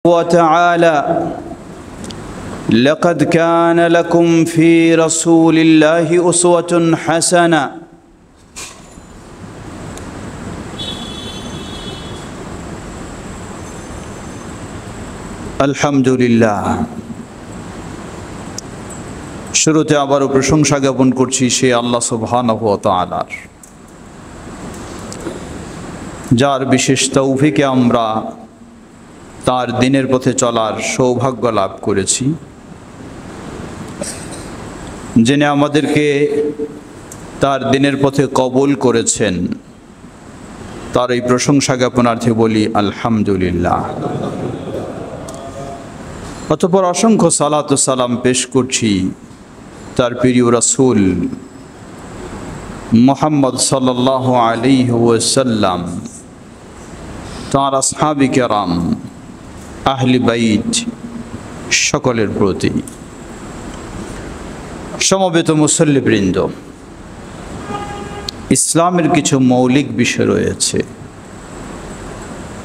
وتعالى لقد كان لكم في رسول الله أسوة حسنة الحمد لله শুরুতে আবারও প্রশংসা জ্ঞাপন করছি সে আল্লাহ সুবহানাহু ওয়া তাআলার, যার বিশেষ তৌফিকে আমরা তার দিনের পথে চলার সৌভাগ্য লাভ করেছি, যিনি আমাদেরকে তার দিনের পথে কবুল করেছেন। তার এই প্রশংসা জ্ঞাপনার্থে বলি আলহামদুলিল্লাহ। অতঃপর অসংখ্য সালাত ও সালাম পেশ করছি তার প্রিয় রাসূল মুহাম্মদ সাল্লাল্লাহু আলাইহি ওয়াসাল্লাম, তাঁর আসহাবে কেরাম, আহলে বাইত সকলের প্রতি। সমবেত মুসল্লিবৃন্দ, ইসলামের কিছু মৌলিক বিষয় রয়েছে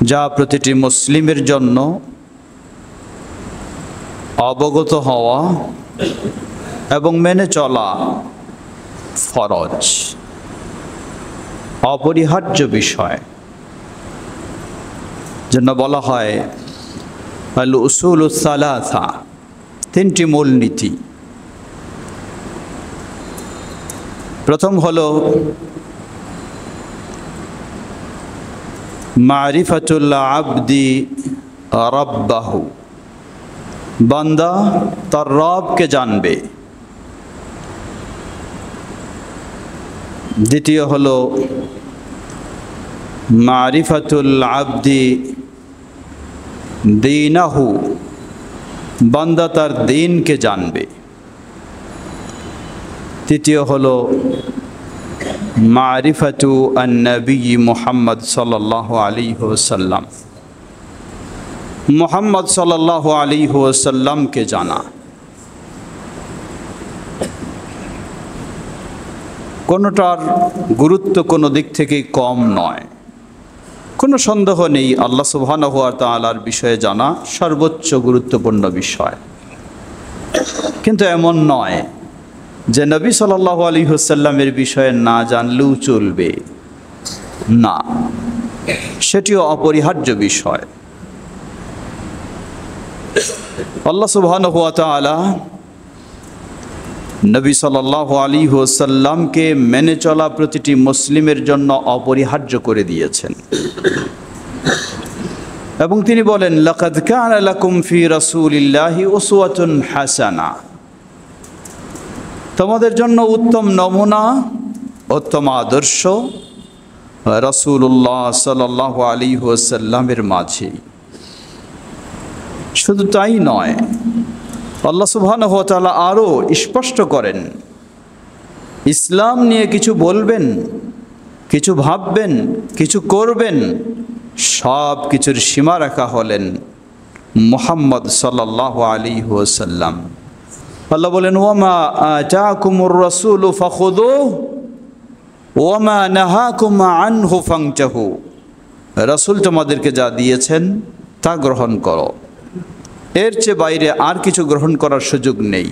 যা প্রতিটি মুসলিমের জন্য অবগত হওয়া এবং মেনে চলা ফরজ, অপরিহার্য বিষয়। জন্য বলা হয় আল উসুলুস সালাসা, তিনটি মূলনীতি। প্রথম হলো মারিফাতুল আবদি রাব্বাহু, বান্দা তার রবকে জানবে। দ্বিতীয় হলো মারিফাতুল আবদি দীনাহু, বান্দা তার দ্বীনকে জানবে। তৃতীয় হলো মারিফাতু আন-নবী মুহাম্মদ সাল্লাল্লাহু আলাইহি ওয়াসাল্লাম, মুহাম্মদ সাল্লাল্লাহু আলাইহি ওয়াসাল্লামকে জানা। কোনোটার গুরুত্ব কোনো দিক থেকেই কম নয়। কোনো সন্দেহ নেই আল্লাহ সুবহানাহু ওয়া তাআলার বিষয়ে জানা সর্বোচ্চ গুরুত্বপূর্ণ বিষয়। কিন্তু এমন নয় যে নবী সাল্লাল্লাহু আলাইহি ওয়াসাল্লামের বিষয়ে না জানলেও চলবে, না, সেটিও অপরিহার্য বিষয়। আল্লাহ সুবহানাহু ওয়া তাআলা নবী সাল্লাল্লাহু আলাইহি ওয়াসাল্লামকে মেনে চলা প্রতিটি মুসলিমের জন্য অপরিহার্য করে দিয়েছেন এবং তিনি বলেন লাকাদ কানা লাকুম ফি রাসূলিল্লাহি উসওয়াতুন হাসানা, তোমাদের জন্য উত্তম নমুনা, উত্তম আদর্শ রাসূলুল্লাহ সাল্লাল্লাহু আলাইহি ওয়াসাল্লামের মাঝে। শুধু তাই নয়, আল্লাহ সুবহানাহু ওয়া তাআলা আরও স্পষ্ট করেন, ইসলাম নিয়ে কিছু বলবেন, কিছু ভাববেন, কিছু করবেন, সব কিছুর সীমা রাখা হলেন মুহাম্মদ সাল্লাল্লাহু আলাইহি ওয়াসাল্লাম। আল্লাহ বলেন ওয়ামা আতাকুমুর রাসূলু ফাখুযুহু ওয়ামা নাহাকুম আনহু ফান্তাহু, রাসূল তোমাদেরকে যা দিয়েছেন তা গ্রহণ করো, এর চেয়ে বাইরে আর কিছু গ্রহণ করার সুযোগ নেই।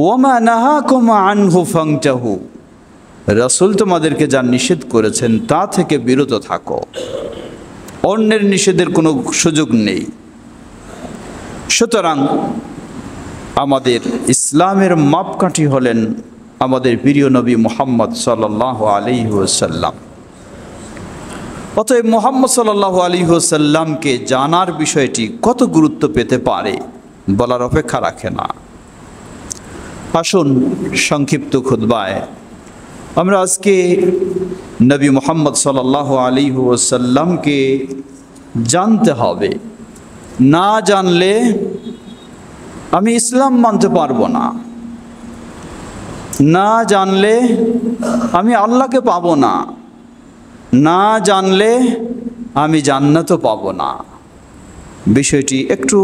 ওয়ামা নাহাকুম আনহু ফান্তাহু, রাসূল তোমাদেরকে যা নিষেধ করেছেন তা থেকে বিরত থাকো, অন্যের নিষেধের কোনো সুযোগ নেই। সুতরাং আমাদের ইসলামের মাপকাঠি হলেন আমাদের প্রিয় নবী মুহাম্মদ সাল্লাল্লাহু আলাইহি ওয়াসাল্লাম। অতএব মুহাম্মদ সাল্লাল্লাহু আলাইহি ওয়াসাল্লামকে জানার বিষয়টি কত গুরুত্ব পেতে পারে বলার অপেক্ষা রাখে না। আসুন সংক্ষিপ্ত খুতবায় আমরা আজকে নবী মুহাম্মদ সাল্লাল্লাহু আলাইহি ওয়াসাল্লামকে জানতে হবে। না জানলে আমি ইসলাম মানতে পারবো না, না জানলে আমি আল্লাহকে পাবো না, না জানলে আমি জান্নাতও পাবো না। বিষয়টি একটু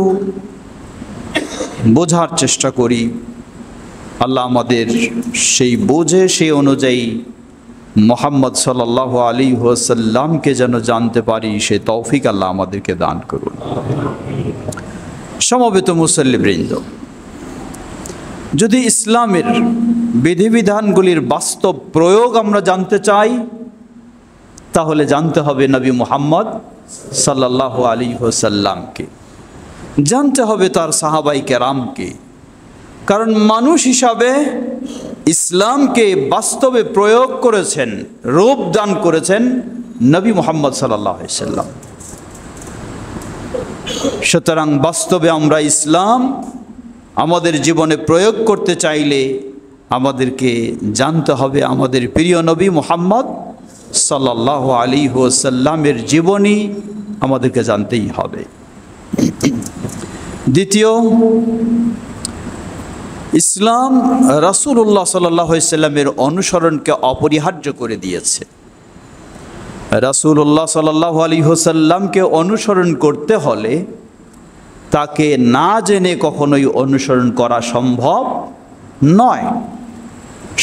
বোঝার চেষ্টা করি। আল্লাহ আমাদের সেই বোঝে সেই অনুযায়ী মুহাম্মদ সাল্লাল্লাহু আলাইহি ওয়াসাল্লামকে যেন জানতে পারি, সে তৌফিক আল্লাহ আমাদেরকে দান করুন। সমবেত মুসল্লিবৃন্দ, যদি ইসলামের বিধিবিধানগুলির বাস্তব প্রয়োগ আমরা জানতে চাই, তাহলে জানতে হবে নবী মুহাম্মদ সাল্লাল্লাহু আলাইহি ওয়াসাল্লামকে, জানতে হবে তার সাহাবাই কেরামকে। কারণ মানুষ হিসাবে ইসলামকে বাস্তবে প্রয়োগ করেছেন, রূপ দান করেছেন নবী মুহাম্মদ সাল্লাল্লাহু আলাইহি ওয়াসাল্লাম। সুতরাং বাস্তবে আমরা ইসলাম আমাদের জীবনে প্রয়োগ করতে চাইলে আমাদেরকে জানতে হবে আমাদের প্রিয় নবী মুহাম্মদ সাল্লাল্লাহু আলাইহি ওয়াসাল্লামের জীবনী আমাদেরকে জানতেই হবে। দ্বিতীয়, ইসলাম রাসূলুল্লাহ সাল্লাল্লাহু আলাইহি ওয়াসাল্লামের অনুসরণকে অপরিহার্য করে দিয়েছে। রাসূলুল্লাহ সাল্লাল্লাহু আলাইহি ওয়াসাল্লামকে অনুসরণ করতে হলে তাকে না জেনে কখনোই অনুসরণ করা সম্ভব নয়।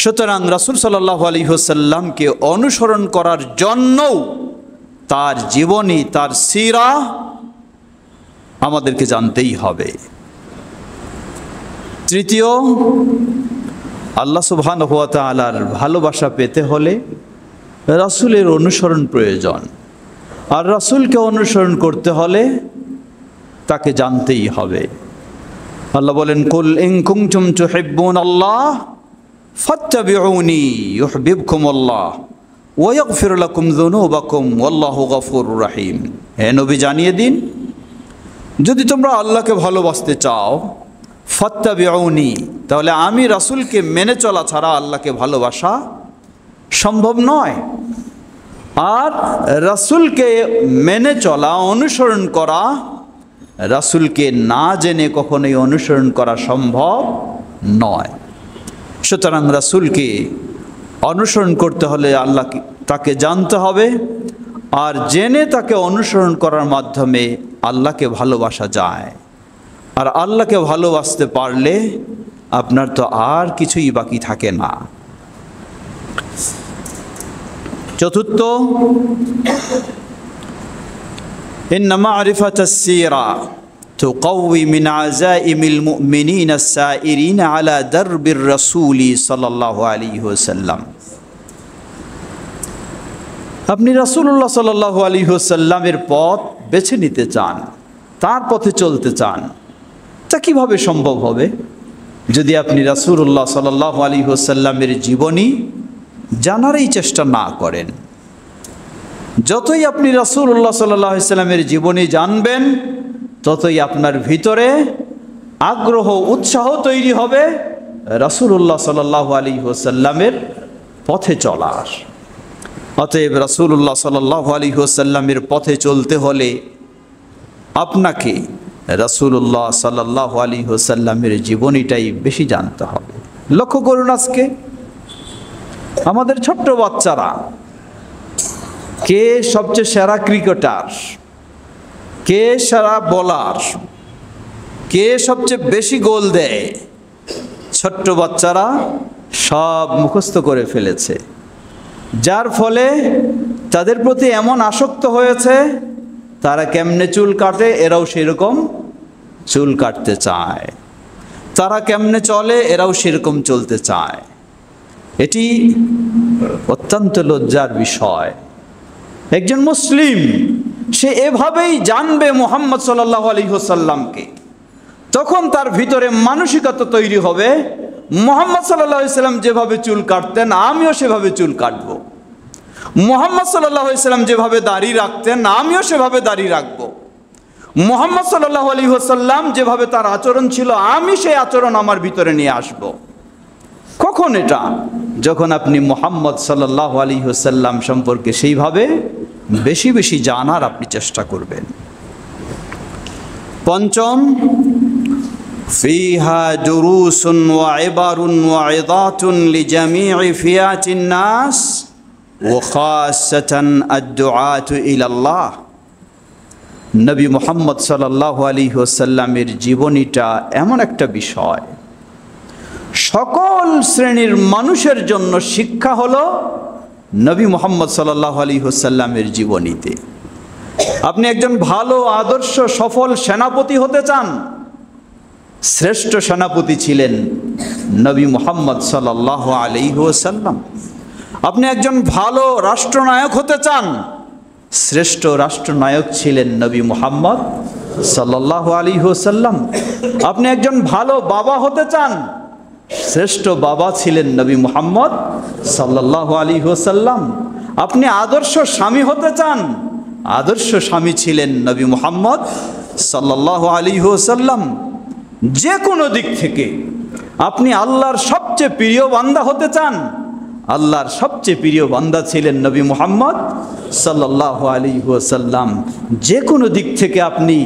সুতরাং রাসূল সাল্লাল্লাহু আলাইহি ওয়াসাল্লামকে অনুসরণ করার জন্য তার জীবনী, তার সিরা আমাদেরকে জানতেই হবে। তৃতীয়, আল্লাহ সুবহানাহু ওয়া তাআলার ভালোবাসা পেতে হলে রাসূলের অনুসরণ প্রয়োজন, আর রাসূলকে অনুসরণ করতে হলে তাকে জানতেই হবে। আল্লাহ বলেন, কুল ইন কুনতুম তুহিব্বুনাল্লাহ ফাত্তাবিউনি ইউহিব্বুকুমুল্লাহ ওয়া ইয়াগফির লাকুম যুনুবাকুম ওয়াল্লাহু গফুরুর রহিম। হে নবী, জানিয়ে দিন, যদি তোমরা আল্লাহকে ভালোবাসতে চাও, ফাত্তাবিউনি, তাহলে আমি রাসূলকে মেনে চলা ছাড়া আল্লাহকে ভালোবাসা সম্ভব নয়। আর রাসূলকে মেনে চলা, অনুসরণ করা, রাসূলকে না জেনে কখনোই অনুসরণ করা সম্ভব নয়। সুতরাং রাসূলকে অনুসরণ করতে হলে আল্লাহকে, তাকে জানতে হবে, আর জেনে তাকে অনুসরণ করার মাধ্যমে আল্লাহকে ভালোবাসা যায়। আর আল্লাহকে ভালোবাসতে পারলে আপনার তো আর কিছুই বাকি থাকে না। চতুর্থ, ইন্না মা'রিফাতাস সিরা তুকাউই মিন আযাইমিল মুমিনিনা আস-সাইরিনা আলা দারবির রাসূলি সাল্লাল্লাহু আলাইহি ওয়াসাল্লাম। আপনি রাসূলুল্লাহ সাল্লাল্লাহু আলাইহি ওয়াসাল্লামের পথ বেছে নিতে চান, তার পথে চলতে চান, তা কিভাবে সম্ভব হবে যদি আপনি রাসূলুল্লাহ সাল্লাল্লাহু আলাইহি ওয়াসাল্লামের জীবনী জানারই চেষ্টা না করেন? যতই আপনি রাসূলুল্লাহ সাল্লাল্লাহু আলাইহি ওয়াসাল্লামের জীবনী জানবেন, ততই আপনার ভিতরে আগ্রহ, উৎসাহ তৈরি হবে রাসূলুল্লাহ সাল্লাল্লাহু আলাইহি ওয়াসাল্লামের পথে চলার। অতএব রাসূলুল্লাহ সাল্লাল্লাহু আলাইহি ওয়াসাল্লামের পথে চলতে হলে আপনাকে রাসূলুল্লাহ সাল্লাল্লাহু আলাইহি ওয়াসাল্লামের জীবনীটাই বেশি জানতে হবে। লক্ষ্য করুন, আজকে আমাদের ছোট্ট বাচ্চারা কে সবচেয়ে সেরা ক্রিকেটার, কে সেরা বোলার, কে সবচেয়ে বেশি গোল দেয়, ছোট্ট বাচ্চারা সব মুখস্থ করে ফেলেছে, যার ফলে তাদের প্রতি এমন আসক্ত হয়েছে, তারা কেমনে চুল কাটে এরাও সেরকম চুল কাটতে চায়, তারা কেমনে চলে এরাও সেরকম চলতে চায়। এটি অত্যন্ত লজ্জার বিষয়। একজন মুসলিম সে এভাবেই জানবে মুহাম্মদ সাল্লাল্লাহু আলাইহি ওয়াসাল্লামকে, তখন তার ভিতরে মানসিকতা তৈরি হবে, মুহাম্মদ সাল্লাল্লাহু আলাইহি ওয়াসাল্লাম যেভাবে চুল কাটতেন আমিও সেভাবে চুল কাটবো, মুহাম্মদ সাল্লাল্লাহু আলাইহি ওয়াসাল্লাম যেভাবে দাড়ি রাখতেন আমিও সেভাবে দাড়ি রাখবো, মুহাম্মদ সাল্লাল্লাহু আলাইহি ওয়াসাল্লাম যেভাবে তার আচরণ ছিল আমি সেই আচরণ আমার ভিতরে নিয়ে আসব। কখন এটা? যখন আপনি মুহাম্মদ সাল্লাল্লাহু আলাইহি ওয়াসাল্লাম সম্পর্কে সেইভাবে বেশি বেশি জানার আপনি চেষ্টা করবেন। পঞ্চম, ফিহা দুরুসুন ওয়া ইবারুন ওয়া ইযাতুন লিজামি'i ফিয়াতিন নাস ওয়া খাসাতান আদ-দুআতু ইলাল্লাহ। নবী মুহাম্মদ সাল্লাল্লাহু আলাইহি ওয়াসাল্লামের জীবনীটা এমন একটা বিষয়, সকল শ্রেণীর মানুষের জন্য শিক্ষা হলো, নবী মুহাম্মদ সাল্লাল্লাহু আলাইহি ওয়াসাল্লামের জীবনীতে। আপনি একজন ভালো আদর্শ সফল সেনাপতি হতে চান, শ্রেষ্ঠ সেনাপতি ছিলেন নবী মুহাম্মদ সাল্লাল্লাহু আলাইহি ওয়াসাল্লাম। আপনি একজন ভালো রাষ্ট্রনায়ক হতে চান, শ্রেষ্ঠ রাষ্ট্রনায়ক ছিলেন নবী মুহাম্মদ সাল্লাল্লাহু আলাইহি ওয়াসাল্লাম। আপনি একজন ভালো বাবা হতে চান, শ্রেষ্ঠ বাবা ছিলেন নবী মুহাম্মদ সাল্লাল্লাহু আলাইহি ওয়াসাল্লাম। আপনি আদর্শ স্বামী হতে চান, আদর্শ স্বামী ছিলেন নবী মুহাম্মদ সাল্লাল্লাহু আলাইহি ওয়াসাল্লাম। যে কোনো দিক থেকে আপনি আল্লাহর সবচেয়ে প্রিয় বান্দা হতে চান, আল্লাহর সবচেয়ে প্রিয় বান্দা ছিলেন নবী মুহাম্মদ সাল্লাল্লাহু আলাইহি ওয়াসাল্লাম। যে কোনো দিক থেকে আপনি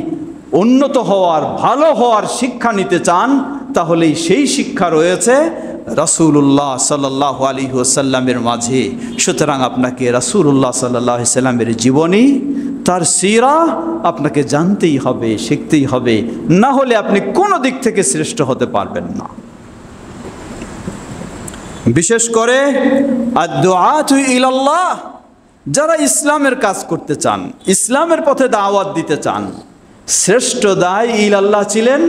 উন্নত হওয়ার, ভালো হওয়ার শিক্ষা নিতে চান, তাহলেই সেই শিক্ষা রয়েছে রাসূলুল্লাহ সাল্লাল্লাহু আলাইহি ওয়াসাল্লামের মাঝে। সুতরাং আপনাকে রাসূলুল্লাহ সাল্লাল্লাহু আলাইহি ওয়াসাল্লামের জীবনী, তার সিরা আপনাকে জানতেই হবে, শিখতেই হবে, না হলে আপনি কোনো দিক থেকে শ্রেষ্ঠ হতে পারবেন না। বিশেষ করে আদ-দুআতু ইলাল্লাহ, যারা ইসলামের কাজ করতে চান, ইসলামের পথে দাওয়াত দিতে চান, শ্রেষ্ঠ দায়ী ইলাল্লাহ ছিলেন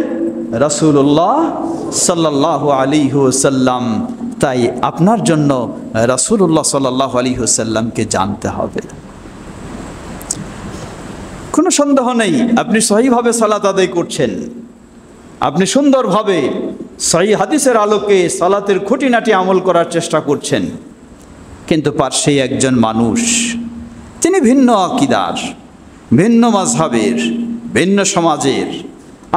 রাসূলুল্লাহ সাল্লাল্লাহু আলাইহি ওয়াসাল্লাম। তাই আপনার জন্য রাসূলুল্লাহ সাল্লাল্লাহু আলাইহি ওয়াসাল্লামকে জানতে হবে। কোনো সন্দেহ নেই, আপনি সহিভাবে সালাত আদায় করছেন, আপনি সুন্দরভাবে সহিহ হাদিসের আলোকে সালাতের খুঁটিনাটি আমল করার চেষ্টা করছেন, কিন্তু পার্শ্বে একজন মানুষ, তিনি ভিন্ন আকীদার, ভিন্ন মাযহাবের, ভিন্ন সমাজের,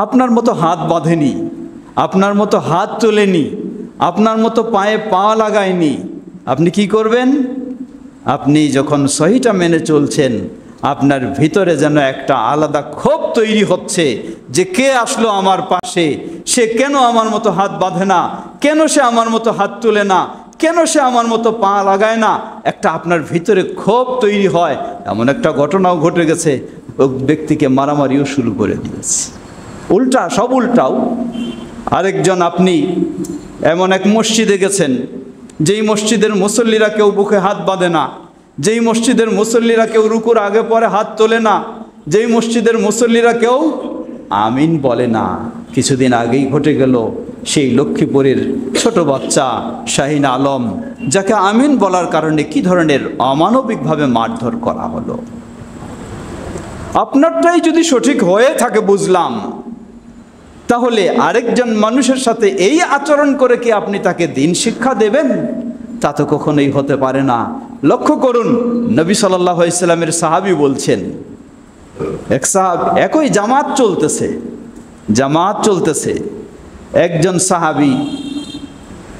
আপনার মতো হাত বাঁধেনি, আপনার মতো হাত তোলেনি, আপনার মতো পায়ে পা লাগায়নি। আপনি কি করবেন? আপনি যখন সহিটা মেনে চলছেন, আপনার ভিতরে যেন একটা আলাদা ক্ষোভ তৈরি হচ্ছে যে কে আসলো আমার পাশে, সে কেন আমার মতো হাত বাঁধে না, কেন সে আমার মতো হাত তুলে না, কেন সে আমার মতো পা লাগায় না। একটা আপনার ভিতরে ক্ষোভ তৈরি হয়। এমন একটা ঘটনাও ঘটে গেছে, ওই ব্যক্তিকে মারামারিও শুরু করে দিয়েছে। উল্টা, সব উল্টাও। আরেকজন, আপনি এমন এক মসজিদে গেছেন, যেই মসজিদের মুসল্লিরা কেউ বুকে হাত বাঁধে না, যেই মসজিদের মুসল্লিরা কেউ রুকুর আগে পরে হাত তোলে না, যেই মসজিদের মুসল্লিরা কেউ আমিন বলে না। কিছুদিন আগেই ঘটে গেল সেই লক্ষ্মীপুরের ছোট বাচ্চা শাহিন আলম, যাকে আমিন বলার কারণে কি ধরনের অমানবিকভাবে মারধর করা হলো। আপনারটাই যদি সঠিক হয়ে থাকে বুঝলাম, তাহলে আরেকজন মানুষের সাথে এই আচরণ করে কি আপনি তাকে দিন শিক্ষা দেবেন? তা তো কখনোই হতে পারে না। লক্ষ্য করুন, নবী সাল্লাল্লাহু আলাইহি ওয়াসাল্লামের সাহাবী বলছেন, একই জামাত চলতেছে, একজন সাহাবী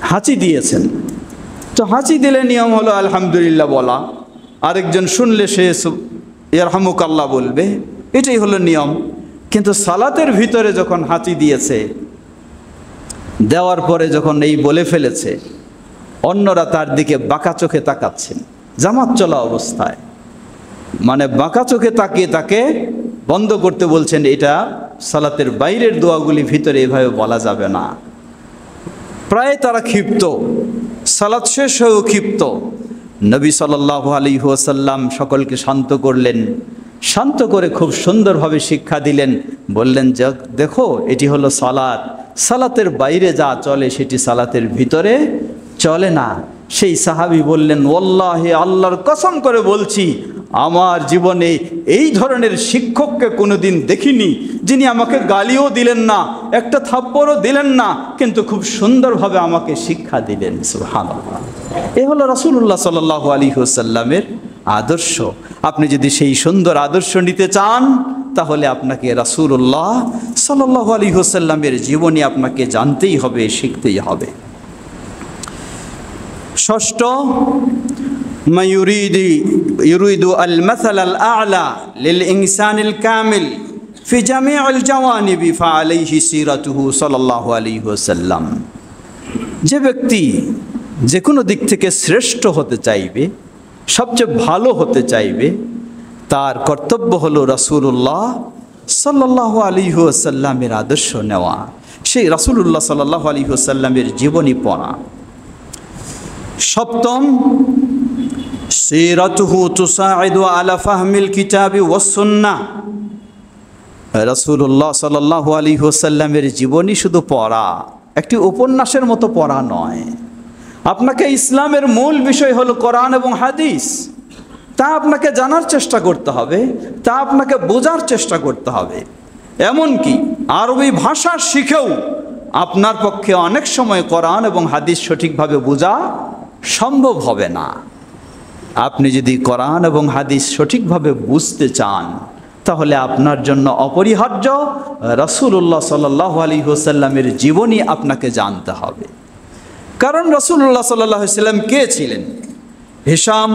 হাঁচি দিয়েছেন। তো হাঁচি দিলে নিয়ম হলো আলহামদুলিল্লাহ বলা, আরেকজন শুনলে সে ইয়ারহামুকাল্লাহ বলবে, এটাই হলো নিয়ম। কিন্তু সালাতের ভিতরে যখন হাঁচি দিয়েছে, দেওয়ার পরে যখন এই বলে ফেলেছে, অন্যরা তার দিকে বাঁকা চোখে তাকাচ্ছেন জামাত চলা অবস্থায়, মানে বাঁকা চোখে তাকিয়ে তাকে বন্ধ করতে বলছেন। এটা সালাতের বাইরের দোয়াগুলি ভিতরে এভাবে বলা যাবে না। প্রায় তারা ক্ষিপ্ত, সালাত শেষ হয়েও ক্ষিপ্ত। নবী সাল্লাল্লাহু আলাইহি ওয়াসাল্লাম সকলকে শান্ত করলেন, শান্ত করে খুব সুন্দরভাবে শিক্ষা দিলেন। বললেন যে দেখো, এটি হলো সালাত, সালাতের বাইরে যা চলে সেটি সালাতের ভিতরে চলে না। সেই সাহাবী বললেন, ওয়াল্লাহি, আল্লাহর কসম করে বলছি, আমার জীবনে এই ধরনের শিক্ষককে কোনোদিন দেখিনি, যিনি আমাকে গালিও দিলেন না, একটা থাপ্পড়ও দিলেন না, কিন্তু খুব সুন্দরভাবে আমাকে শিক্ষা দিলেন। সুবহানাল্লাহ। এ হলো রাসূলুল্লাহ সাল্লাল্লাহু আলাইহি ওয়াসাল্লামের আদর্শ। আপনি যদি সেই সুন্দর আদর্শ নিতে চান, তাহলে আপনাকে রাসূলুল্লাহ সাল্লাল্লাহু আলাইহি ওয়াসাল্লামের জীবনী আপনাকে জানতেই হবে, শিখতেই হবে। ষষ্ঠ, মা ইউরিদু আল মাসাল আল আ'লা লিল ইনসানিল কামিল ফি জামিউল জাওয়ানিবি ফাআলাইহি সিরাতুহু সাল্লাল্লাহু আলাইহি ওয়াসাল্লাম। যে ব্যক্তি যে কোনো দিক থেকে শ্রেষ্ঠ হতে চাইবে, সবচেয়ে ভালো হতে চাইবে, তার কর্তব্য হলো রাসূলুল্লাহ সাল্লাল্লাহু আলাইহি ওয়াসাল্লামের আদর্শ নেওয়া, সেই রাসূলুল্লাহ সাল্লাল্লাহু আলাইহি ওয়াসাল্লামের জীবনী পড়া। সপ্তম, সিরাতুহু তুসাইদু আলা ফাহমিল কিতাবি ওয়াস সুন্নাহ। রাসূলুল্লাহ সাল্লাল্লাহু আলাইহি ওয়াসাল্লামের জীবনী শুধু পড়া, একটি উপন্যাসের মতো পড়া নয়। আপনাকে ইসলামের মূল বিষয় হলো কোরআন এবং হাদিস, তা আপনাকে জানার চেষ্টা করতে হবে, তা আপনাকে বোঝার চেষ্টা করতে হবে। এমনকি আরবি ভাষা শিখেও আপনার পক্ষে অনেক সময় কোরআন এবং হাদিস সঠিকভাবে বোঝা সম্ভব হবে না। আপনি যদি কোরআন এবং হাদিস সঠিকভাবে বুঝতে চান, তাহলে আপনার জন্য অপরিহার্য রাসূলুল্লাহ সাল্লাল্লাহু আলাইহি ওয়াসাল্লামের জীবনী আপনাকে জানতে হবে। কারণ রাসূলুল্লাহ সাল্লাল্লাহু আলাইহি ওয়াসাল্লাম কে ছিলেন? হিশাম,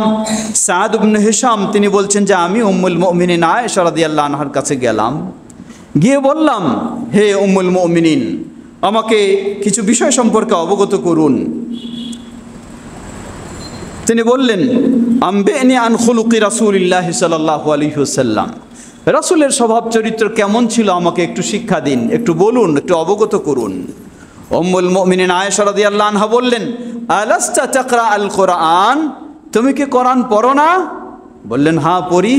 সাদ ইবনে হিশাম তিনি বলছেন যে আমি উম্মুল মুমিনিন আয়েশা রাদিয়াল্লাহু আনহার কাছে গেলাম, গিয়ে বললাম, হে উম্মুল মুমিনিন, আমাকে কিছু বিষয় সম্পর্কে অবগত করুন। তিনি বললেন, আম্বিনি আন খুলুকি রাসূলিল্লাহ সাল্লাল্লাহু আলাইহি ওয়াসাল্লাম, রাসূলের স্বভাব চরিত্র কেমন ছিল আমাকে একটু শিক্ষা দিন, একটু বলুন, একটু অবগত করুন। উম্মুল মুমিনিন আয়েশা রাদিয়াল্লাহু আনহা বললেন, আলাস্তা তাকরা আল কোরআন, তুমি কি কোরআন পড়ো না? বললেন, হ্যাঁ পড়ি।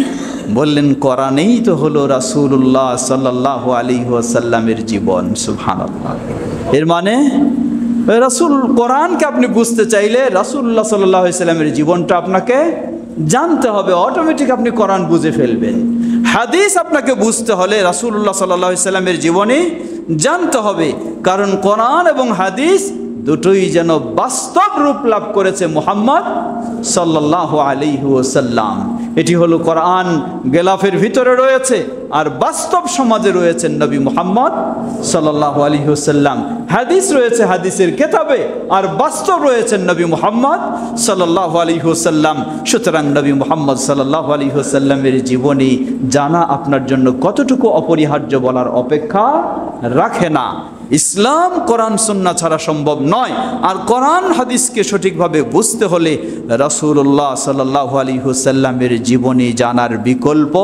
বললেন, কোরআনেই তো হলো রাসূলুল্লাহ সাল্লাল্লাহু আলাইহি ওয়াসাল্লামের জীবন। সুবহানাল্লাহ। এর মানে রাসূল, কোরআনকে আপনি বুঝতে চাইলে রাসূলুল্লাহ সাল্লাল্লাহু আলাইহি ওয়াসাল্লামের জীবনটা আপনাকে জানতে হবে, অটোমেটিক আপনি কোরআন বুঝে ফেলবেন। হাদিস আপনাকে বুঝতে হলে রাসূলুল্লাহ সাল্লাল্লাহু আলাইহি ওয়াসাল্লামের জীবনী জানতে হবে, কারণ কোরআন এবং হাদিস দুটোই যেন বাস্তব রূপ লাভ করেছে মুহাম্মদ সাল্লাল্লাহু আলাইহি ওয়াসাল্লাম। এটি হলো কোরআন গেলাফের ভিতরে রয়েছে, আর বাস্তব সমাজে রয়েছেন নবী মুহাম্মদ সাল্লাল্লাহু আলাইহি ওয়াসাল্লাম। হাদিস রয়েছে হাদিসের কিতাবে, আর বাস্তব রয়েছেন নবী মুহাম্মদ সাল্লাল্লাহু আলাইহি ওয়াসাল্লাম। সুতরাং নবী মুহাম্মদ সাল্লাল্লাহু আলাইহি ওয়াসাল্লামের জীবনী জানা আপনার জন্য কতটুকু অপরিহার্য বলার অপেক্ষা রাখে না। ইসলাম কোরআন সুন্নাহ ছাড়া সম্ভব নয়, আর কোরআন হাদিসকে সঠিকভাবে বুঝতে হলে রাসূলুল্লাহ সাল্লাল্লাহু আলাইহি ওয়াসাল্লামের জীবনী জানার বিকল্প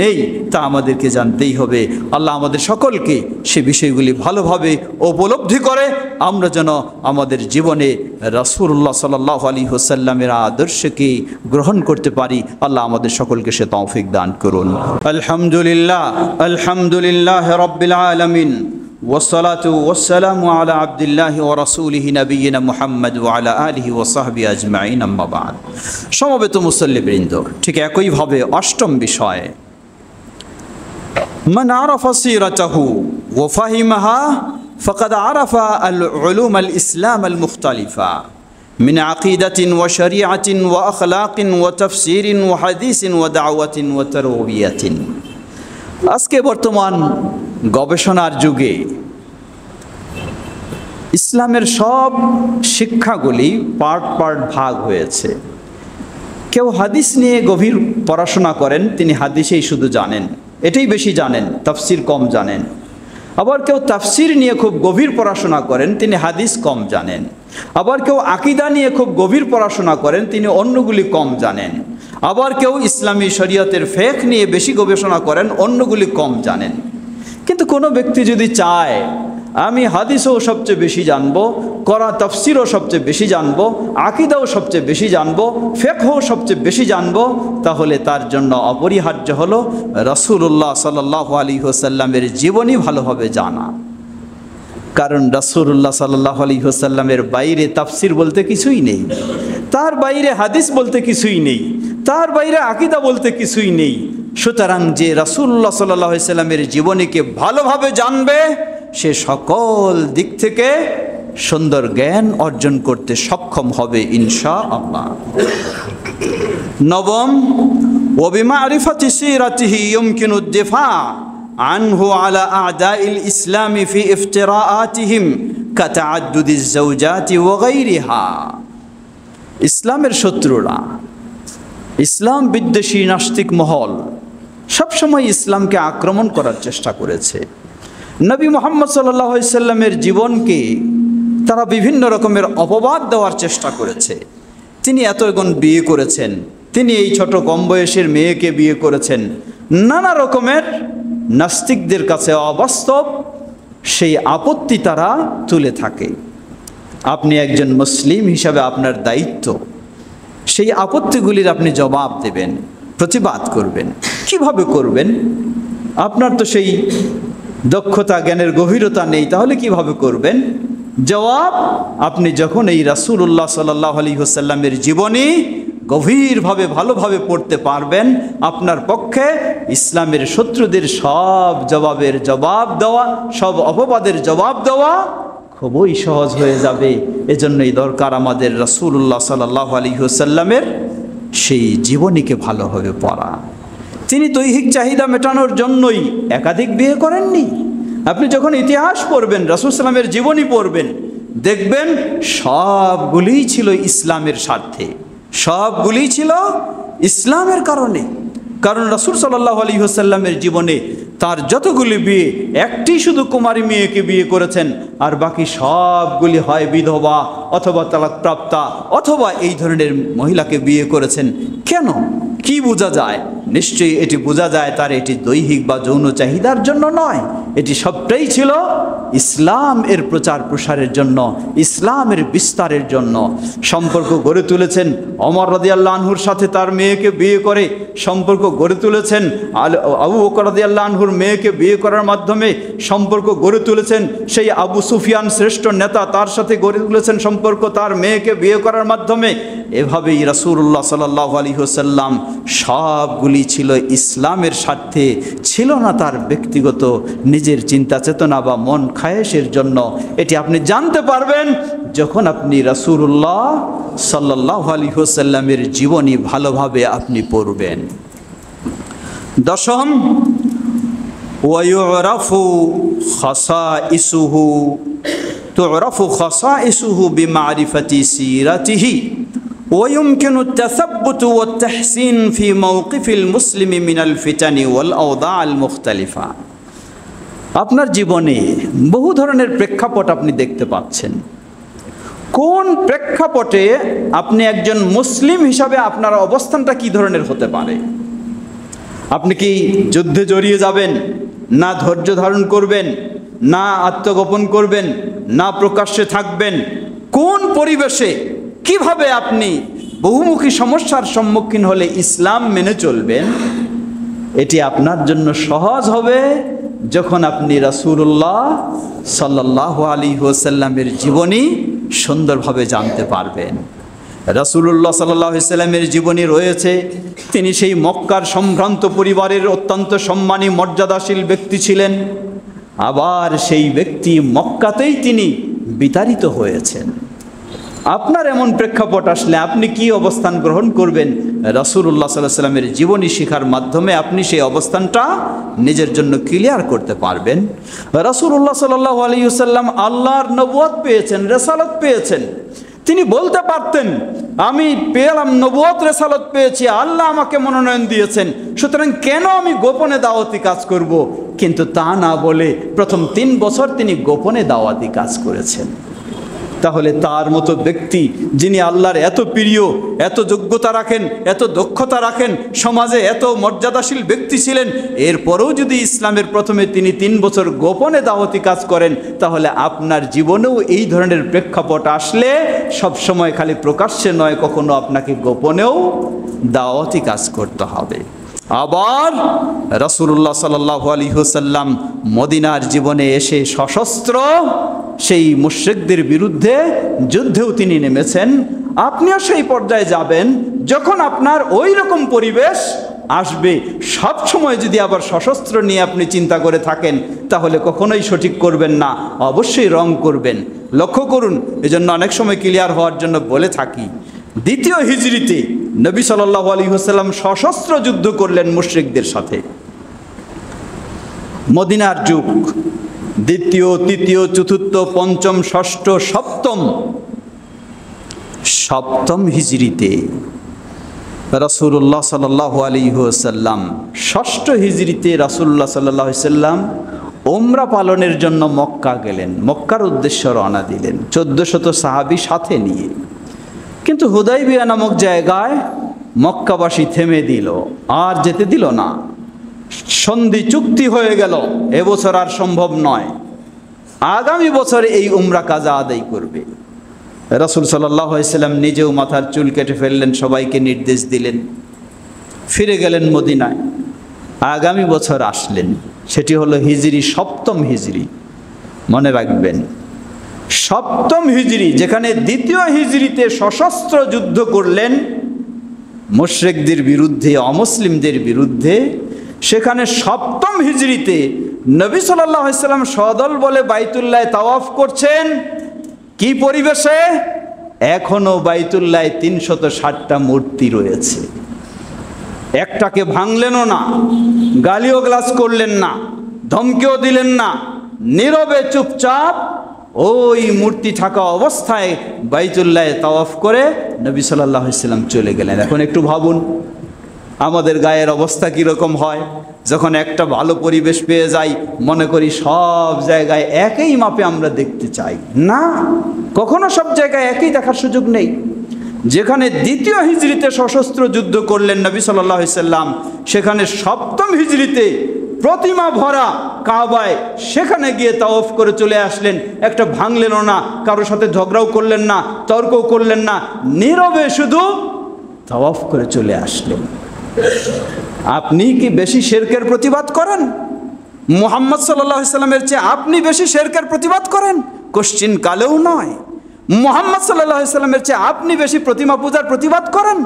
নেই, তা আমাদেরকে জানতেই হবে। আল্লাহ আমাদের সকলকে সে বিষয়গুলি ভালোভাবে উপলব্ধি করে আমরা যেন আমাদের জীবনে রাসূলুল্লাহ সাল্লাল্লাহু আলাইহি ওয়াসাল্লামের আদর্শকে গ্রহণ করতে পারি। আল্লাহ আমাদের সকলকে সে তৌফিক দান করুন। আলহামদুলিল্লাহ, আলহামদুলিল্লাহ রাব্বিল আলামিন, ওয়াসসালাতু ওয়াসসালামু আলা আবদিল্লাহি ওয়া রাসূলিহি নবিয়িনা মুহাম্মদ ওয়া আলা আলিহি ওয়া সাহবিহি আজমাইন, আম্মা বা'দ। সমবেত মুসল্লিবৃন্দ, ঠিক একইভাবে অষ্টম বিষয়, মান আরাফা সিরাতাহু ওয়া ফাহিমাহা ফাকাদ আরাফা আল উলুম আল ইসলাম আল মুখতালিফা মিন আকিদাতিন ওয়া শরিআতিন ওয়া আখলাকিন ওয়া তাফসিরিন ওয়া হাদিসিন ওয়া দাওয়াতিন ওয়া তারবিয়াতিন। আজকে বর্তমান গবেষণার যুগে ইসলামের সব শিক্ষাগুলি পার্ট পার্ট ভাগ হয়েছে। কেউ হাদিস নিয়ে গভীর পড়াশোনা করেন, তিনি হাদিসেই শুধু জানেন, এটাই বেশি জানেন, তাফসির কম জানেন। আবার কেউ তাফসির নিয়ে খুব গভীর পড়াশোনা করেন, তিনি হাদিস কম জানেন। আবার কেউ আকীদা নিয়ে খুব গভীর পড়াশোনা করেন, তিনি অন্যগুলি কম জানেন। আবার কেউ ইসলামী শরীয়তের ফিকহ নিয়ে বেশি গবেষণা করেন, অন্যগুলি কম জানেন। কিন্তু কোনো ব্যক্তি যদি চায় আমি হাদিসও সবচেয়ে বেশি জানবো, কোরআন তাফসিরও সবচেয়ে বেশি জানবো, আকীদাও সবচেয়ে বেশি জানবো, ফিকহও সবচেয়ে বেশি জানবো, তাহলে তার জন্য অপরিহার্য হলো রাসূলুল্লাহ সাল্লাল্লাহু আলাইহি ওয়াসাল্লামের জীবনী ভালোভাবে জানা। কারণ রাসূলুল্লাহ সাল্লাল্লাহু আলাইহি ওয়াসাল্লামের বাইরে তাফসির বলতে কিছুই নেই, তার বাইরে হাদিস বলতে কিছুই নেই, তার বাইরে আকীদা বলতে কিছুই নেই। সুতরাং যে রাসূলুল্লাহ সাল্লাল্লাহু আলাইহি ওয়াসাল্লামের জীবনীকে ভালোভাবে জানবে, সে সকল দিক থেকে সুন্দর জ্ঞান অর্জন করতে সক্ষম হবে ইনশাআল্লাহ। নবম, ওয়া বিমারিফাতি সিরাতিহি ইয়ুমকিনু আদ-দিফা আনহু আলা আ'দাইল ইসলামি ফি ইফতিরাআতিহিম কাতাআদ্দুদিজ যাওজাতি ওয়া গায়রিহা। ইসলামের শত্রুরা, ইসলাম বিদ্বেষী নাস্তিক মহল সবসময় ইসলামকে আক্রমণ করার চেষ্টা করেছে। নবী মুহাম্মদ সাল্লাল্লাহু আলাইহি সাল্লামের জীবনকে তারা বিভিন্ন রকমের অপবাদ দেওয়ার চেষ্টা করেছে। তিনি এতগুণ বিয়ে করেছেন, তিনি এই ছোট কম বয়সের মেয়েকে বিয়ে করেছেন, নানা রকমের নাস্তিকদের কাছে অবাস্তব সেই আপত্তি তারা তুলে থাকে। আপনি একজন মুসলিম হিসাবে আপনার দায়িত্ব সেই আপত্তিগুলির আপনি জবাব দেবেন, প্রতিবাদ করবেন। কিভাবে করবেন? আপনার তো সেই দক্ষতা, জ্ঞানের গভীরতা নেই, তাহলে কিভাবে করবেন? জবাব, আপনি যখন এই রাসূলুল্লাহ সাল্লাল্লাহু আলাইহি ওয়াসাল্লামের জীবনী গভীরভাবে ভালোভাবে পড়তে পারবেন, আপনার পক্ষে ইসলামের শত্রুদের সব জবাবের জবাব দেওয়া, সব অপবাদের জবাব দেওয়া খুবই সহজ হয়ে যাবে। এজন্যই দরকার আমাদের রাসূলুল্লাহ সাল্লাল্লাহু আলাইহি ওয়াসাল্লামের সেই জীবনীকে ভালোভাবে পড়া। তিনি দৈহিক চাহিদা মেটানোর জন্যই একাধিক বিয়ে করেননি। আপনি যখন ইতিহাস পড়বেন, রাসূল সাল্লামের জীবনী পড়বেন, দেখবেন সবগুলিই ছিল ইসলামের স্বার্থে, সবগুলিই ছিল ইসলামের কারণে। কারণ রাসূল সাল্লাল্লাহু আলাইহি ওয়াসাল্লামের জীবনে তার যতগুলি বিয়ে, একটি শুধু কুমারী মেয়েকে বিয়ে করেছেন, আর বাকি সবগুলি হয় বিধবা অথবা তালাকপ্রাপ্তা অথবা এই ধরনের মহিলাকে বিয়ে করেছেন। কেন? কি বোঝা যায়? নিশ্চয়ই এটি বোঝা যায় তার এটি দৈহিক বা যৌন চাহিদার জন্য নয়, এটি সবটাই ছিল ইসলাম এর প্রচার প্রসারের জন্য, ইসলামের বিস্তারের জন্য। সম্পর্ক গড়ে তুলেছেন ওমর রাদিয়াল্লাহু আনহুর সাথে, তার মেয়েকে বিয়ে করে সম্পর্ক গড়ে তুলেছেন। আবু বকর রাদিয়াল্লাহু আনহুর মেয়েকে বিয়ে করার মাধ্যমে সম্পর্ক গড়ে তুলেছেন। সেই আবু সুফিয়ান শ্রেষ্ঠ নেতা, তার সাথে গড়ে তুলেছেন সম্পর্ক তার মেয়েকে বিয়ে করার মাধ্যমে। এভাবেই রাসূলুল্লাহ সাল্লাল্লাহু আলাইহি ওয়াসাল্লাম সবগুলি ছিল ইসলামের স্বার্থে, ছিল না তার ব্যক্তিগত নিজের চিন্তা চেতনা বা মন খায়েশের জন্য। এটি আপনি জানতে পারবেন যখন আপনি রাসূলুল্লাহ সাল্লাল্লাহু আলাইহি ওয়াসাল্লামের জীবনী ভালোভাবে আপনি পড়বেন। দশম, ওয়ায়ুরাফু খাসাইসুহু, তুরাফু খাসাইসুহু বিমারিফাতি সিরাতিহি ويمكن التثبت والتحسين في موقف المسلم من الفتن والأوضاع المختلفة। আপনার জীবনে বহু ধরনের প্রেক্ষাপট আপনি দেখতে পাচ্ছেন। কোন প্রেক্ষাপটে আপনি একজন মুসলিম হিসাবে আপনার অবস্থানটা কি ধরনের হতে পারে? আপনি কি যুদ্ধে জড়িয়ে যাবেন, না ধৈর্য ধারণ করবেন, না আত্মগোপন করবেন, না প্রকাশ্যে থাকবেন? কোন পরিবেশে কিভাবে আপনি বহুমুখী সমস্যার সম্মুখীন হলে ইসলাম মেনে চলবেন? এটি আপনার জন্য সহজ হবে যখন আপনি রাসূলুল্লাহ সাল্লাল্লাহু আলাইহি ওয়াসাল্লামের জীবনী সুন্দরভাবে জানতে পারবেন। রাসূলুল্লাহ সাল্লাল্লাহু আলাইহি ওয়াসাল্লামের জীবনী রয়েছে। তিনি সেই মক্কার সম্ভ্রান্ত পরিবারের অত্যন্ত সম্মানী মর্যাদাশীল ব্যক্তি ছিলেন। আবার সেই ব্যক্তি মক্কাতেই তিনি বিতাড়িত হয়েছেন। আপনার এমন প্রেক্ষাপট আসলে আপনি কি অবস্থান গ্রহণ করবেন? রাসূলুল্লাহ সাল্লাল্লাহু আলাইহি ওয়াসাল্লামের জীবনী শিখার মাধ্যমে আপনি সেই অবস্থানটা নিজের জন্য ক্লিয়ার করতে পারবেন। রাসূলুল্লাহ সাল্লাল্লাহু আলাইহি ওয়াসাল্লাম আল্লাহর নবুয়ত পেয়েছেন, রিসালাত পেয়েছেন। তিনি বলতে পারতেন, আমি পেলাম নবুয়ত, রিসালাত পেয়েছি, আল্লাহ আমাকে মনোনয়ন দিয়েছেন, সুতরাং কেন আমি গোপনে দাওয়াতি কাজ করব? কিন্তু তা না বলে প্রথম 3 বছর তিনি গোপনে দাওয়াতি কাজ করেছেন। তাহলে তার মতো ব্যক্তি, যিনি আল্লাহর এত প্রিয়, এত যোগ্যতা রাখেন, এত দক্ষতা রাখেন, সমাজে এত মর্যাদাশীল ব্যক্তি ছিলেন, এরপরেও যদি ইসলামের প্রথমে তিনি 3 বছর গোপনে দাওয়াতি কাজ করেন, তাহলে আপনার জীবনেও এই ধরনের প্রেক্ষাপট আসলে সবসময় খালি প্রকাশ্যে নয়, কখনো আপনাকে গোপনেও দাওয়াতি কাজ করতে হবে। আবার রাসূলুল্লাহ সাল্লাল্লাহু আলাইহি ওয়াসাল্লাম মদিনার জীবনে এসে সশস্ত্র সেই মুশরিকদের বিরুদ্ধে যুদ্ধেও তিনি নেমেছেন। আপনিও সেই পর্যায়ে যাবেন যখন আপনার ওই রকম পরিবেশ আসবে। সব সময় যদি আবার সশস্ত্র নিয়ে আপনি চিন্তা করে থাকেন, তাহলে কখনোই সঠিক করবেন না, অবশ্যই রং করবেন। লক্ষ্য করুন, এজন্য অনেক সময় ক্লিয়ার হওয়ার জন্য বলে থাকি, 2য় হিজরিতে নবী সাল্লাল্লাহু আলাইহি ওয়াসাল্লাম সশস্ত্র যুদ্ধ করলেন মুশরিকদের সাথে। মদিনার যুগ 2য়, 3য়, 4র্থ, 5ম, 6ষ্ঠ, 7ম হিজরিতে রাসূলুল্লাহ সাল্লাল্লাহু আলাইহি ওয়াসাল্লাম 6ষ্ঠ হিজরিতে রাসূলুল্লাহ সাল্লাল্লাহু আলাইহি ওয়াসাল্লাম উমরা পালনের জন্য মক্কা গেলেন, মক্কার উদ্দেশ্যে রওনা দিলেন 1400 সাহাবী সাথে নিয়ে। কিন্তু হুদাইবিয়া নামক জায়গায় মক্কাবাসী থেমে দিল, আর যেতে দিল না। সন্ধি চুক্তি হয়ে গেল, এবছর আর সম্ভব নয়, আগামী বছর এই উমরা কাজা আদায় করবে। রাসূল সাল্লাল্লাহু আলাইহি সাল্লাম নিজেও মাথার চুল কেটে ফেললেন, সবাইকে নির্দেশ দিলেন, ফিরে গেলেন মদিনায়। আগামী বছর আসলেন, সেটি হলো হিজরি 7ম হিজরি। মনে রাখবেন, 7ম হিজরি, যেখানে 2য় হিজরিতে সশস্ত্র যুদ্ধ করলেন মুশরিকদের বিরুদ্ধে, অমুসলিমদের বিরুদ্ধে, সেখানে 7ম হিজরিতে নবী সাল্লাল্লাহু আলাইহি সাল্লাম সদল বলে বাইতুল্লাহ তাওয়াফ করছেন। কি পরিবেশে? এখনো বাইতুল্লাহ 360টা মূর্তি রয়েছে। একটাকে ভাঙলেনও না, গালিও গ্লাস করলেন না, ধমকিও দিলেন না, নীরবে চুপচাপ ওই মূর্তি থাকা অবস্থায় বাইতুল্লাহ তাওয়াফ করে নবী সাল্লাল্লাহু আলাইহি সাল্লাম চলে গেলেন। এখন একটু ভাবুন আমাদের গায়ের অবস্থা কীরকম হয় যখন একটা ভালো পরিবেশ পেয়ে যাই, মনে করি সব জায়গায় একই মাপে আমরা দেখতে চাই। না, কখনো সব জায়গায় একই দেখার সুযোগ নেই। যেখানে 2য় হিজরিতে সশস্ত্র যুদ্ধ করলেন নবী সাল্লাল্লাহু আলাইহি সাল্লাম, সেখানে 7ম হিজরিতে প্রতিমা ভরা কাবায় সেখানে গিয়ে তাওয়াফ করে চলে আসলেন। একটা ভাঙলেনও না, কারোর সাথে ঝগড়াও করলেন না, তর্কও করলেন না, নীরবে শুধু তাওয়াফ করে চলে আসলেন। আপনি কি বেশি শিরকের প্রতিবাদ করেন? মুহাম্মদ সাল্লাল্লাহু আলাইহি সাল্লামের চেয়ে আপনি বেশি শিরকের প্রতিবাদ করেন? কোশ্চিন কালেও নয়। মুহাম্মদ সাল্লাল্লাহু আলাইহি সাল্লামের চেয়ে আপনি বেশি প্রতিমা পূজার প্রতিবাদ করেন?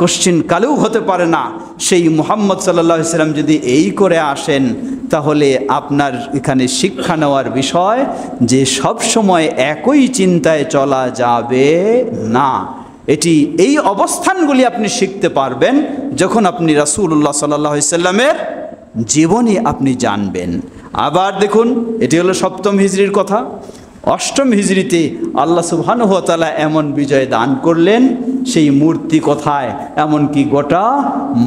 কোশ্চিন কালেও হতে পারে না। সেই মুহাম্মদ সাল্লাল্লাহু আলাইহি সাল্লাম যদি এই করে আসেন, তাহলে আপনার এখানে শিক্ষা নেওয়ার বিষয় যে সব সময় একই চিন্তায় চলা যাবে না। এই অবস্থানগুলি আপনি শিখতে পারবেন যখন আপনি রাসূলুল্লাহ সাল্লাল্লাহু আলাইহি সাল্লামের জীবনী আপনি জানবেন। আবার দেখুন, এটি হলো 7ম হিজরির কথা। 8ম হিজরিতে আল্লাহ সুবহানাহু ওয়া তাআলা এমন বিজয় দান করলেন, সেই মূর্তি কোথায়, এমনকি গোটা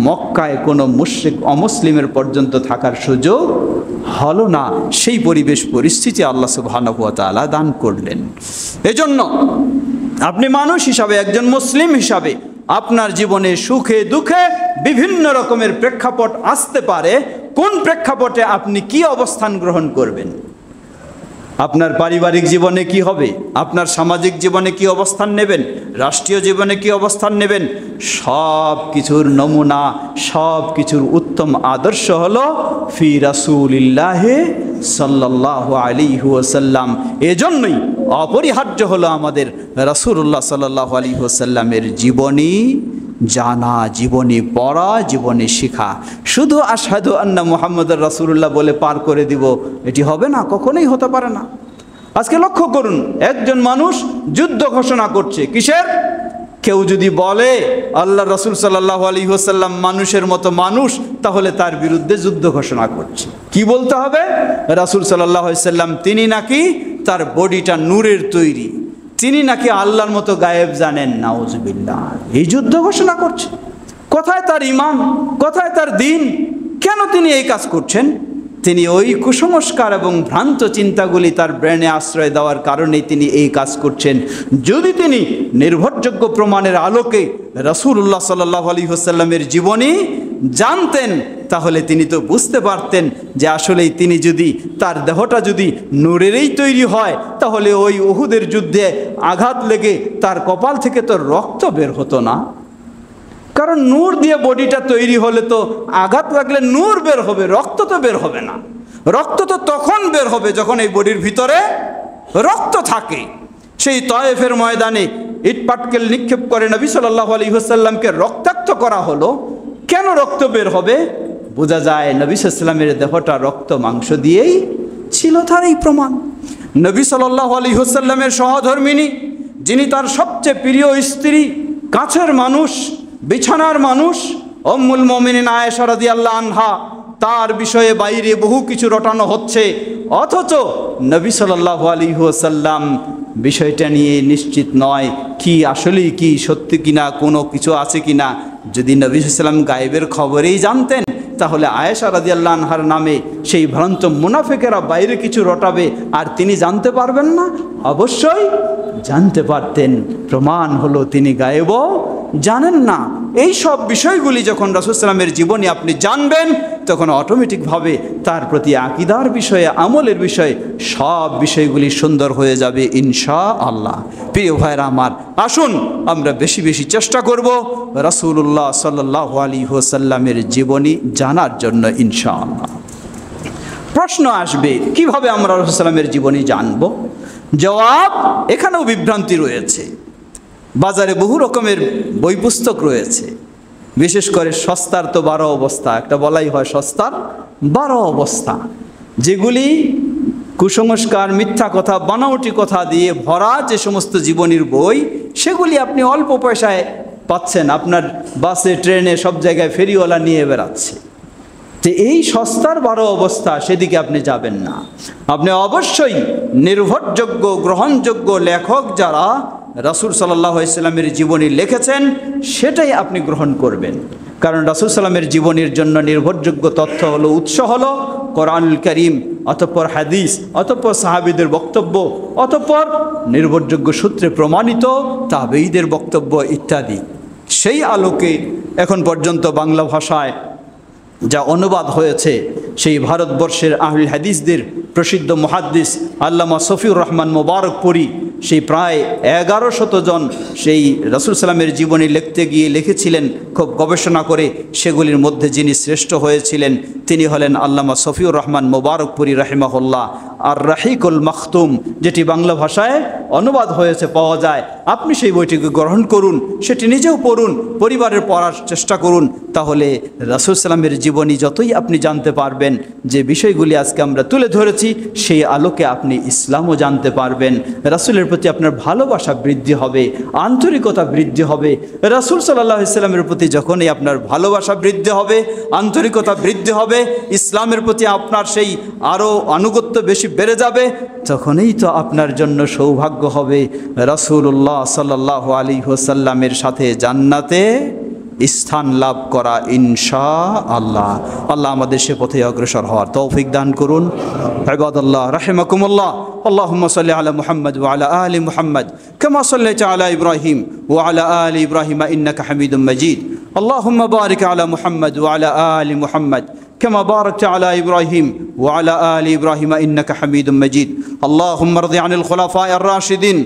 মক্কায় কোনো মুশরিক অমুসলিমের পর্যন্ত থাকার সুযোগ হলো না। সেই পরিবেশ পরিস্থিতি আল্লাহ সুবহানাহু ওয়া তাআলা দান করলেন। এজন্য আপনি মানুষ হিসাবে, একজন মুসলিম হিসাবে আপনার জীবনে সুখে দুঃখে বিভিন্ন রকমের প্রেক্ষাপট আসতে পারে। কোন প্রেক্ষাপটে আপনি কি অবস্থান গ্রহণ করবেন? আপনার পারিবারিক জীবনে কি হবে, আপনার সামাজিক জীবনে কি অবস্থান নেবেন, রাষ্ট্রীয় জীবনে কি অবস্থান নেবেন, সব কিছুর নমুনা, সব কিছুর উত্তম আদর্শ হলো ফি রাসূলিল্লাহি সাল্লাল্লাহু আলাইহি ওয়াসাল্লাম। এজন্যই অপরিহার্য হলো আমাদের রাসূলুল্লাহ সাল্লাল্লাহু আলাইহি ওয়াসাল্লামের জীবনী জানা, জীবনী পড়া, জীবনী শেখা। শুধু আশহাদু আন্না মুহাম্মাদুর রাসূলুল্লাহ বলে পার করে দিব, এটি হবে না, কখনোই হতে পারে না। আজকে লক্ষ্য করুন, একজন মানুষ যুদ্ধ ঘোষণা করছে। কিসের? কেউ যদি বলে আল্লাহ রাসূল সাল্লাল্লাহু আলাইহি ওয়াসাল্লাম মানুষের মতো মানুষ, তাহলে তার বিরুদ্ধে যুদ্ধ ঘোষণা করছে। কি বলতে হবে? রাসূল সাল্লাল্লাহু আলাইহি ওয়াসাল্লাম তিনি নাকি তার বডিটা নূরের তৈরি, তিনি নাকি আল্লাহর মতো গায়েব জানেন। নাউজুবিল্লাহ, এই যুদ্ধ ঘোষণা করছে। কোথায় তার ঈমান, কোথায় তার দ্বীন? কেন তিনি এই কাজ করছেন? তিনি ওই কুসংস্কার এবং ভ্রান্ত চিন্তাগুলি তার ব্রেনে আশ্রয় দেওয়ার কারণেই তিনি এই কাজ করছেন। যদি তিনি নির্ভরযোগ্য প্রমাণের আলোকে রাসূলুল্লাহ সাল্লাল্লাহু আলাইহি ওয়াসাল্লামের জীবনী জানতেন, তাহলে তিনি তো বুঝতে পারতেন যে আসলেই তিনি যদি, তার দেহটা যদি নূরেরই তৈরি হয়, তাহলে ওই উহুদের যুদ্ধে আঘাত লেগে তার কপাল থেকে তো রক্ত বের হতো না। কারণ নূর দিয়ে বডিটা তৈরি হলে তো আঘাত লাগলে নূর বের হবে, রক্ত তো বের হবে না। রক্ত তো তখন বের হবে যখন এই বডির ভিতরে রক্ত থাকে। সেই তায়েফের ময়দানে ইট পাটকেল নিক্ষেপ করে নবী সাল্লাল্লাহু আলাইহি ওয়াসাল্লামকে রক্তাক্ত করা হলো। কেন রক্ত বের হবে? বোঝা যায় নবী সাল্লাল্লাহু আলাইহি ওয়াসাল্লামের দেহটা রক্ত মাংস দিয়েই ছিল, তার এই প্রমাণ। নবী সাল্লাল্লাহু আলাইহি ওয়াসাল্লামের সহধর্মিনী, যিনি তার সবচেয়ে প্রিয় স্ত্রী, কাছের মানুষ, বিছানার মানুষ, উম্মুল মুমিনিন আয়েশা রাদিয়াল্লাহু আনহা, তার বিষয়ে বাইরে বহু কিছু রটানো হচ্ছে, অথচ নবী সাল্লাল্লাহু আলাইহি ওয়াসাল্লাম বিষয়টা নিয়ে নিশ্চিত নয় কি আসলেই কি সত্যি কিনা, কোনো কিছু আছে কিনা। যদি নবী সাল্লাল্লাহু আলাইহি ওয়াসাল্লাম গায়েবের খবরেই জানতেন, তাহলে আয়েশা রাদিয়াল্লাহু আনহার নামে সেই ভ্রান্ত মুনাফিকেরা বাইরে কিছু রটাবে আর তিনি জানতে পারবেন না? অবশ্যই জানতে পারতেন। প্রমাণ হলো তিনি গায়েবও জানেন না। এই সব বিষয়গুলি যখন রাসূল সাল্লামের জীবনী আপনি জানবেন, তখন অটোমেটিকভাবে তার প্রতি আকীদার বিষয়ে, আমলের বিষয়ে সব বিষয়গুলি সুন্দর হয়ে যাবে ইনশাআল্লাহ। প্রিয় ভাইরা আমার, আসুন আমরা বেশি বেশি চেষ্টা করব রাসূলুল্লাহ সাল্লাল্লাহু আলাইহি ওয়াসাল্লামের জীবনী জানার জন্য ইনশাআল্লাহ। প্রশ্ন আসবে, কিভাবে আমরা রাসূল সাল্লাল্লাহু আলাইহি ওয়াসাল্লামের জীবনী জানব? জবাব, এখানেও বিভ্রান্তি রয়েছে। বাজারে বহু রকমের বই পুস্তক রয়েছে, বিশেষ করে সস্তার তো 12 অবস্থা, একটা বলাই হয় সস্তার 12 অবস্থা, যেগুলি কুসংস্কার, মিথ্যা কথা, বানাওটি কথা দিয়ে ভরা যে সমস্ত জীবনীর বই, সেগুলি আপনি অল্প পয়সায় পাচ্ছেন। আপনার বাসে, ট্রেনে, সব জায়গায় ফেরিওয়ালা নিয়ে বেড়াচ্ছে। তো এই সস্তার 12 অবস্থা, সেদিকে আপনি যাবেন না। আপনি অবশ্যই নির্ভরযোগ্য, গ্রহণযোগ্য লেখক যারা রাসূল সাল্লাল্লাহু আলাইহি ওয়াসাল্লামের জীবনী লিখেছেন, সেটাই আপনি গ্রহণ করবেন। কারণ রাসূল সাল্লামের জীবনীর জন্য নির্ভরযোগ্য তথ্য হলো, উৎস হলো কোরআনুল কারীম, অতঃপর হাদিস, অতঃপর সাহাবীদের বক্তব্য, অতঃপর নির্ভরযোগ্য সূত্রে প্রমাণিত তাবেঈদের বক্তব্য ইত্যাদি। সেই আলোকে এখন পর্যন্ত বাংলা ভাষায় যা অনুবাদ হয়েছে, সেই ভারতবর্ষের আহলে হাদিসদের প্রসিদ্ধ মুহাদ্দিস আল্লামা শফিউর রহমান মোবারকপুরী, সেই প্রায় 1100 জন সেই রাসূল সাল্লামের জীবনী লিখতে গিয়ে লিখেছিলেন, খুব গবেষণা করে। সেগুলির মধ্যে যিনি শ্রেষ্ঠ হয়েছিলেন তিনি হলেন আল্লামা শফিউর রহমান মোবারকপুরী রাহিমাহুল্লাহ। আর রাহিকুল মাখতুম, যেটি বাংলা ভাষায় অনুবাদ হয়েছে, পাওয়া যায়। আপনি সেই বইটিকে গ্রহণ করুন, সেটি নিজেও পড়ুন, পরিবারের পড়ার চেষ্টা করুন। তাহলে রাসূল সাল্লামের জীবনী যতই আপনি জানতে পারবেন, যে বিষয়গুলি আজকে আমরা তুলে ধরেছি, সেই আলোকে আপনি ইসলামও জানতে পারবেন। রাসূলের প্রতি আপনার ভালোবাসা বৃদ্ধি হবে, আন্তরিকতা বৃদ্ধি হবে। রাসূল সাল্লাল্লাহু আলাইহি ওয়াসাল্লামের প্রতি যখনই আপনার ভালোবাসা বৃদ্ধি হবে, আন্তরিকতা বৃদ্ধি হবে, ইসলামের প্রতি আপনার সেই আরও আনুগত্য বেশি বেড়ে যাবে, তখনই তো আপনার জন্য সৌভাগ্য হবে রাসূলুল্লাহ সাল্লাল্লাহু আলাইহি ওয়াসাল্লামের সাথে জান্নাতে স্থান লাভ করা ইনশাআল্লাহ। আল্লাহ আমাদের সে পথে অগ্রসর হওয়ার তৌফিক দান করুন। ইবাদাল্লাহ রাহিমাকুমুল্লাহ, আল্লাহুম্মা সাল্লি আলা মুহাম্মদ ওয়া আলা আলি মুহাম্মদ কামা সাল্লাইতা আলা ইব্রাহিম ওয়া আলা আলি ইব্রাহিম ইন্নাকা হামিদুম মাজিদ। আল্লাহুম্মা বারিক আলা মুহাম্মদ ওয়া আলা আলি মুহাম্মদ كما باركت على إبراهيم وعلى آل إبراهيم إنك حميد مجيد. اللهم ارض عن الخلفاء الراشدين